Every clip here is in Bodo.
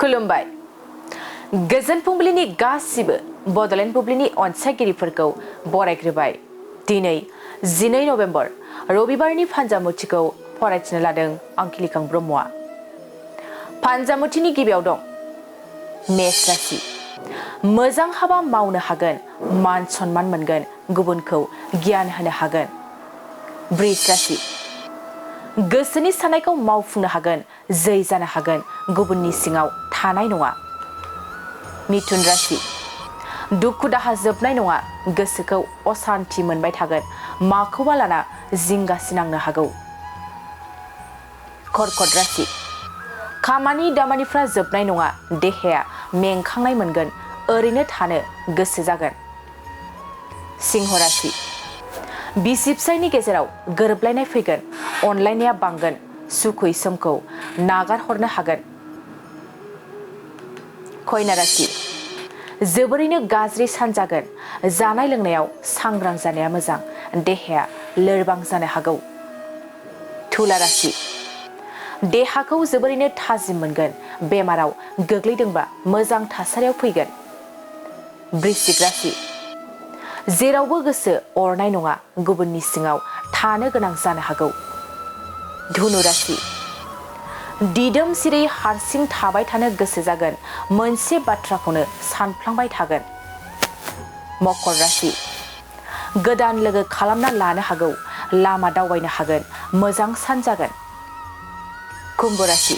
खुलुमबाय गोजोन फुंबिलिनि गासिबो बड'लेण्ड बुब्लिनि अनसायगिरिफोरखौ बरायग्रोबाय। दिनै 12 नभेम्बर रबिबारनि फान्जामुथिखौ फरायथिनो लादों आंखिलिखां ब्रह्मआ। फान्जामुथिनि गिबियाव दं मेष राशि। मोजां हाबा मावनो हागोन, मान सन्मान मोनगोन, गुबुनखौ गियान होनो हागोन। वृष राशि। गोसोनि साननायखौ मावफुंनो हागोन, जै जानो हागोन, गुबुननि सिङाव थानाय नङा। मिथुन राशि। दुखु दाहा जोबनाय नङा, गोसोखौ असान्थि मोनबाय थागोन, माखौबा लाना जिंगासिनांनो हागौ। कर्कट राशि। खामानि दामानिफ्रा जोबनाय नङा, देहाया मेंखांनाय मोनगोन, ओरैनो थानो गोसो जागोन। सिंह राशि। बिसि फिसायनि गेजेराव गोरोबलायनाय फैगोन, अनलायनाया बांगोन, सुखुयै समखौ नागारहरनो हागोन। कन्या राशि। जोबोरैनो गाज्रि सान जागोन, जानाय लोंनायाव सांग्रां जानाया मोजां, देहाया लोरबां जानो हागौ। तुला राशि। देहाखौ जोबोरैनो थाजिम मोनगोन, बेमाराव गोग्लैदोंबा मोजां थासारियाव फैगोन। वृश्चिक राशि। जेरावबो गोसो अरनाय नङा, गुबुननि सिङाव थानो गोनां जानो हागौ। धनु राशि। दिदोम सिरि हारसिं थाबाय थानो गोसो जागोन, मोनसे बाथ्राखौनो सानफ्लांबाय थागोन। मकर राशि। गोदान लोगो खालामना लानो हागौ, लामा दावबायनो हागोन, मोजां सान जागोन। कुम्भ राशि।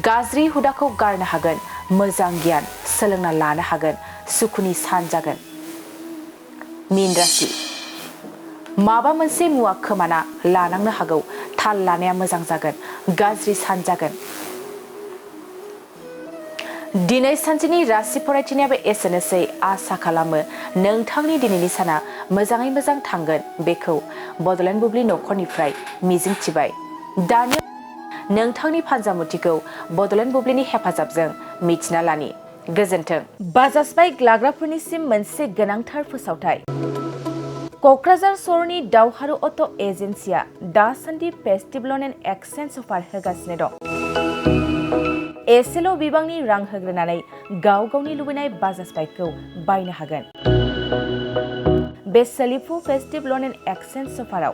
गाज्रि हुदाखौ गारनो हागोन, मोजां गियान सोलोंना लानो हागोन, सुखुनि सान जागोन। मीन राशि। माबा मोनसे मुवा खोमाना लानांनो हागौ, थाल लानाया मोजां जागोन, गाज्रि सान जागोन। दिनै सानसेनि राशि फरायथिनायाबो एसेनोसै। आसा खालामो नोंथांनि दिनैनि साना मोजाङै मोजां थांगोन, बेखौ बड'लेण्ड बुब्लि नखरनिफ्राय मिजिंथिबाय। दानि नोंथांनि फान्जामुथिखौ बड'लेण्ड बुब्लिनि हेफाजाबजों मिथिना लानि। गोजोन्थों। बाजाज बाइक लाग्राफोरनिसिम मोनसे गोनांथार फोसावथाय। क'क्राझार सहरनि दावहारु अट' एजेन्सिया दासान्दि फेस्टिभ ल'न एन्ड एक्सचेन्ज अफार होगासिनो दं। एसेल' बिबांनि रां होग्रोनानै गाव गावनि लुबैनाय बाजाज बाइकखौ बायनो हागोन। बे सोलिफु फेस्टिभ ल'न एन्ड एक्सचेन्ज अफाराव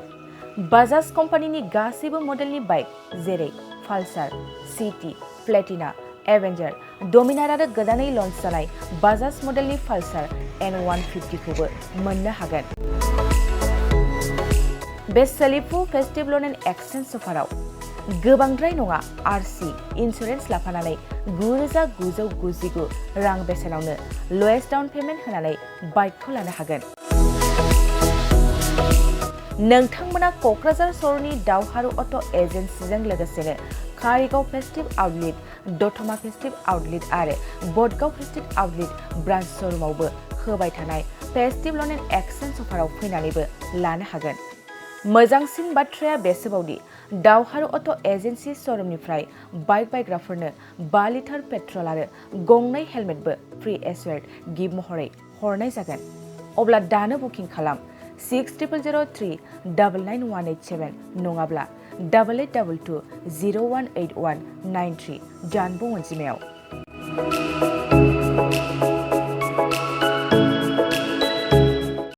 बाजाज कम्पानिनि गासैबो मडेलनि बाइक जेरै पालसार, सिटि, प्लेटिना, एवेन्जार, डमिनार आरो गोदानै लन्च जानाय बाजाज मडेलनि पालसार N150 खौबो मोननो हागोन। बे सोलिफु फेस्टिभ ल'न एन्ड एक्सचेन्ज अफाराव गोबांद्राय नङा, आरसि इन्सुरेन्स लाफानानै 9,999 रां बेसेनावनो ल'एस्ट डाउन पेमेन्ट होनानै बाइकखौ लानो हागोन। नोंथांमोना क'क्राझार सहरनि दावहारु अट' एजेन्सिजों लोगोसेनो कारिगाव फेस्टिभ आउटलेट, दतमा फेस्टिभ आउटलेट आरो बडगाव फेस्टिभ आउटलेट ब्रान्च श'रुमावबो होबाय थानाय फेस्टिभ ल'न एन्ड एक्सचेन्ज अफाराव फैनानैबो लानो हागोन। मोजांसिन बाथ्राया बेसोबावदि दावहारु अट' एजेन्सि श'रुमनिफ्राय बाइक बायग्राफोरनो 5 लिटार पेट्रल आरो गंनै हेलमेटबो फ्रि एसुयार्ड गिफ्ट महरै हरनाय जागोन। अब्ला दानो बुकिं खालाम 6000399187 नङाब्ला 8822018193 जानबुं अनजिमायाव।